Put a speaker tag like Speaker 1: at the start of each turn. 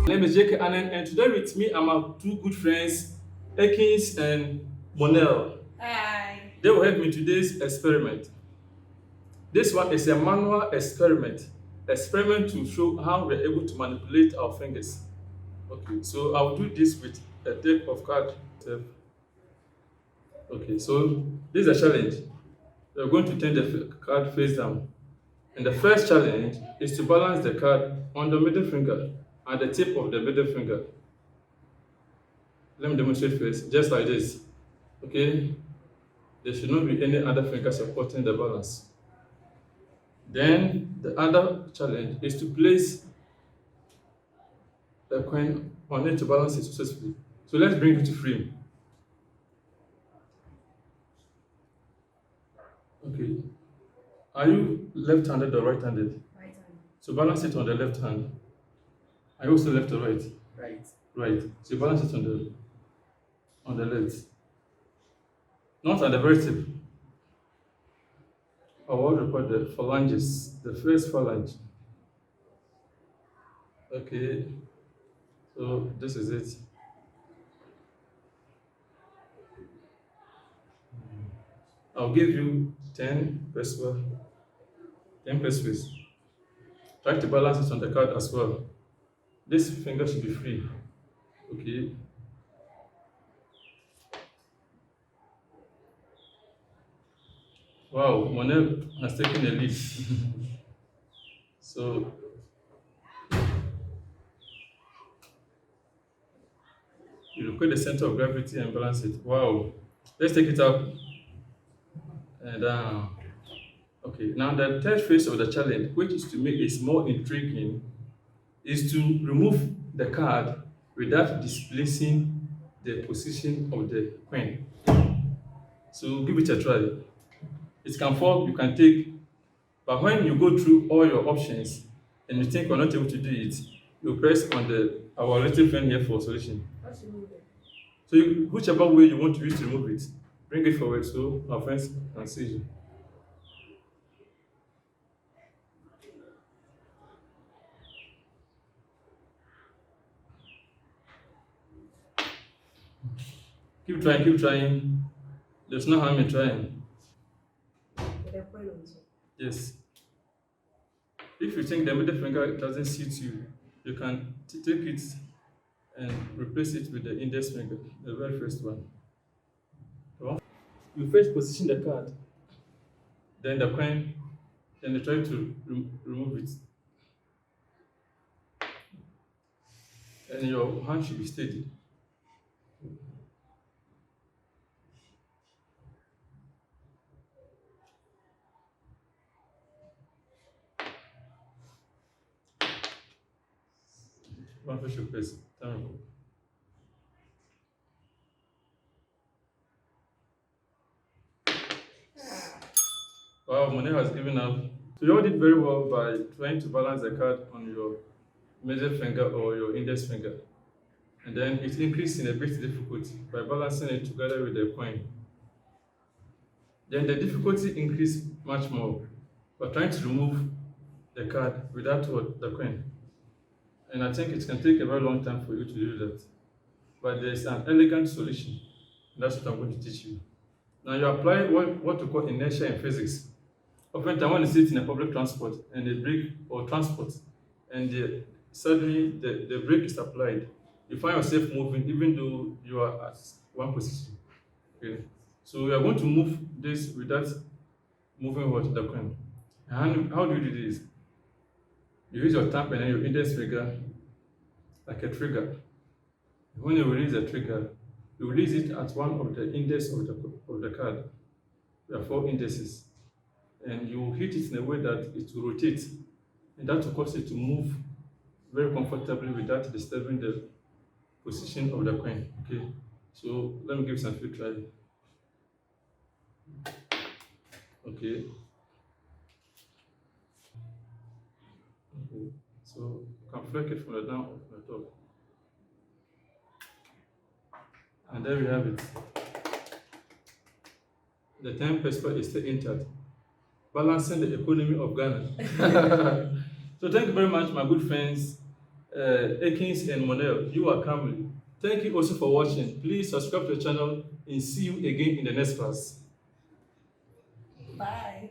Speaker 1: My name is JK Annan, and today with me are my two good friends, Ekins and Monel.
Speaker 2: Hi.
Speaker 1: They will help me in today's experiment. This one is a manual experiment to show how we're able to manipulate our fingers. Okay, so I'll do this with a deck of cards. Okay, so this is a challenge. We're going to turn the card face down. And the first challenge is to balance the card on the middle finger and the tip of the middle finger. Let me demonstrate first, just like this. Okay, there should not be any other finger supporting the balance. Then the other challenge is to place a coin on it to balance it successfully. So let's bring it to frame. Okay, are you left-handed or right-handed?
Speaker 2: Right hand.
Speaker 1: So balance it on the left hand. Are you also left or right?
Speaker 2: Right.
Speaker 1: Right. So you balance it on the left, not on the very tip. Or what we call the phalanges, the first phalange. Okay, so this is it. I'll give you 10 pesos. 10 pesos. Try to balance it on the card as well. This finger should be free. Okay. Wow, Monet has taken a lead. So you locate the center of gravity and balance it. Wow. Let's take it up and down. Okay, now the third phase of the challenge, which is to make it more intriguing, is to remove the card without displacing the position of the coin. So give it a try. It can fall, you can take, but when you go through all your options and you think you're not able to do it, you press on the our little friend here for solution.
Speaker 2: What's the movement?
Speaker 1: So whichever way you want to use to remove it, bring it forward so our friends can see you. Keep trying, keep trying. There's no harm in trying.
Speaker 2: With a coin on top.
Speaker 1: Yes. If you think the middle finger doesn't suit you, you can take it and replace it with the index finger, the very first one. You first position the card, then the coin, then you try to remove it. And your hand should be steady. One push your face. Thank you. Wow, Monet has given up. So you all did very well by trying to balance the card on your middle finger or your index finger. And then it increased in a bit difficulty by balancing it together with the coin. Then the difficulty increased much more by trying to remove the card without the coin. And I think it can take a very long time for you to do that. But there's an elegant solution. That's what I'm going to teach you. Now you apply what we call inertia in physics. Oftentimes when you sit in a public transport and the brake or transport and suddenly the brake is applied, you find yourself moving even though you are at one position. Okay. So we are going to move this without moving what the coin. And how do you do this? You use your thumb and then your index finger like a trigger. When you release the trigger, you release it at one of the index of the card. There are four indices. And you hit it in a way that it will rotate. And that will cause it to move very comfortably without disturbing the position of the coin. Okay. So let me give some few try. Okay. Okay. So you can flick it from the down or from the top. And there we have it. The 10 peso is still intact, balancing the economy of Ghana. So thank you very much, my good friends. Akins and Monel, you are Camry. Thank you also for watching. Please subscribe to the channel and see you again in the next class.
Speaker 2: Bye.